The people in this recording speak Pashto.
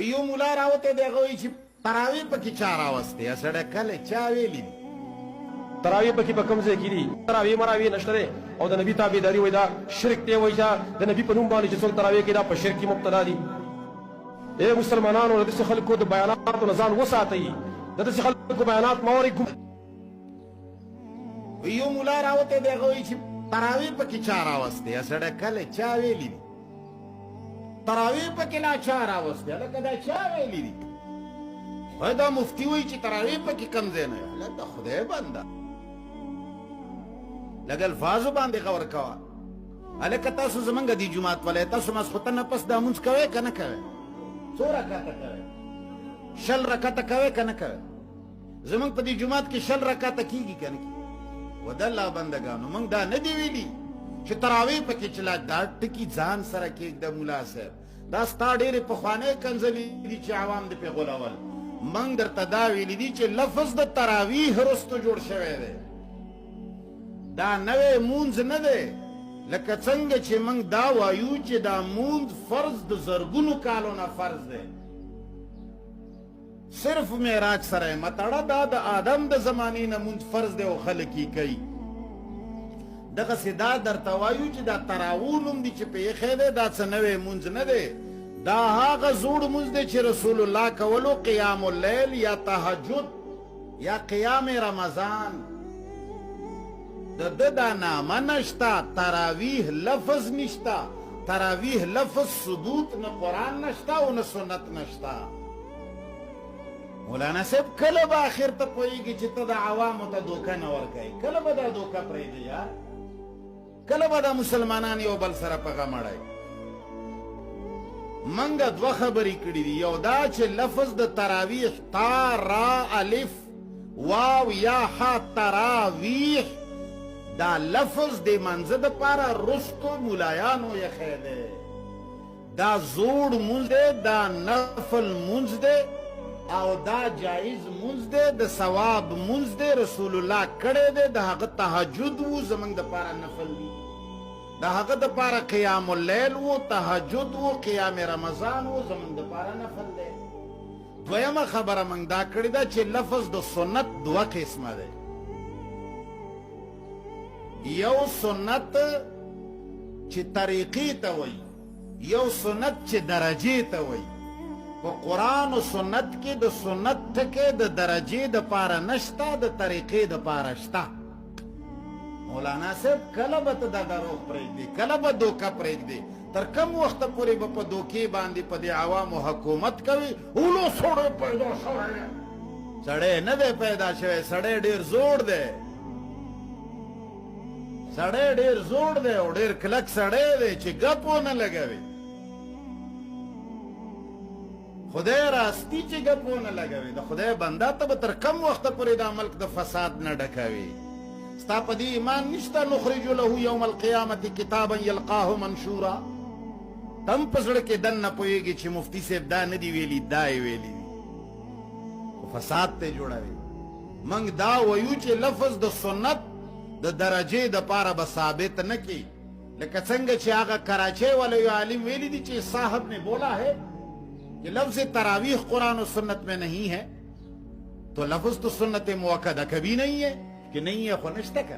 یو مولا راوته دی هغه وایي چې تراویح پکې چا راوستې سړی کله چا ویلي دي تراویح پکې په کوم ځای کې دي تراویح مراویح نشته دی او د نبي تابعداري وایي دا شرک دی وایي چې د نبي په نوم باندې چې څوک تراویح کوي دا په شرک کې مبتلا دي ای مسلمانانو د داسې خلکو د بیاناتو نه ځان وساتئ د داسې خلکو بیانات مه اورئ یو مولا راوته دی هغه وایي چې تراویح پکې چا راوستې سړی کله چا ویلي دي تراویح پکې لا چا راوستې هلکه دا چا ویلي دي وای دا مفتي وایي چې تراویح پکې کوم ځای نه وي د خدای بنده لږ الفاظو باندې غور کوه هلکه تاسو زمونږ دي جومات ولی تاسو ماسخوتن نه پس دا مونځ کوئ که نه کوئ څو رکعته کوئ 6 رکعته کوئ که نه کوئ زمونږ په دې جومات کې 6 رکعته کېږي که نه کېږي و د الله بندګانو موږ دا نه دي ویلي چې تراویح پکې چلا دا ټکي ځان سره کېږده ملا صاحب دا ستا ډېرې پخوانۍ کنځلې دي چې عوام دې پرې غولول موږ درته دا ویلي دي چې لفظ د تراویح وروسته جوړ شوی دی دا نوی مونځ نه دی لکه څنګه چې موږ دا وایو چې دا مونځ فرض د زرګونو کالو نه فرض دی صرف معراج سره متړه دا د آدم د زمانې نه مونځ فرض دی او خلک یې کوي دغسې دا درته وایو چې دا تراویح نوم دی چې پېښی دی دا څه نوی مونځ نه دی دا هغه زوړ مونځ دی چې رسول الله کولو قیام اللیل یا تهجد یا قیام رمضان د ده دا نامه نشته تراویح لفظ نشته تراویح لفظ ثبوت نه قرآن نشته او نه سنت نشته مولانا صاحب کله به آخر ته پوهېږي چې ته د عوامو ته دوکه نه ورکوې کله به دا دوکه پرېږدي یار کله به دا مسلمانان یو بل سره په غم اړوي منګه دوه خبرې کړي دي یو دا چې لفظ د تراویح تا را الف واو یا ها تراویح دا لفظ د منځه دپاره رستو ملایانو یخی دی دا زوړ مونځ دی دا نفل مونځ دی او دا جایز مونځ دی د ثواب مونځ دی رسول الله کړی دی د هغه تهجد و زموږ دپاره نفل دی د هغه دپاره قیام اللیل و تهجد و قیام رمضان و زموږ دپاره نفل دی دویمه خبره موږ دا کړې ده چې لفظ د سنت دوه قسمه دی یو سنت چې طریقې ته وایي یو سنت چې درجې ته وایي په قرآن و سنت کې د سنت ټکی د درجې دپاره نشته د طریقې دپاره شته مولانا صاحب کله به ته دا دروغ پرېږدې کله به دوکه پرېږدې تر کم وخته پورې به په دوکې باندې په دې عوامو حکومت کوي اولو سړی پیدا شوی سړی نه دی پیدا شوی سړی ډېر زوړ دی سړی ډېر زوړ دی او ډېر کلک سړی دی چې ګپ ونه لګوي خدای راستی چې ګپ ونه لګوي د خدای بنده ته به تر کم وخته پورې دا ملک د فساد نه ډکوي ستا په دې ایمان نشته نخرج له یوم القیامت کتابا یلقاه منشورا تم په زړه کې دننه پوهېږي چې مفتي صاحب دا نه دي ویلي دا یې ویلي دي خو فساد ته جوړوي موږ دا وایو چې لفظ د سنت د درجې دپاره به ثابت نه کړي لکه څنګه چې هغه کراچۍ والا یو عالم ویلی دي چې صاحب نے بولا ہے کہ لفظ تراویح قرآن و سنت میں نہیں ہے تو لفظ تو سنت موقدہ کبھی نہیں ہے کہ نہیں ہے خو نشته که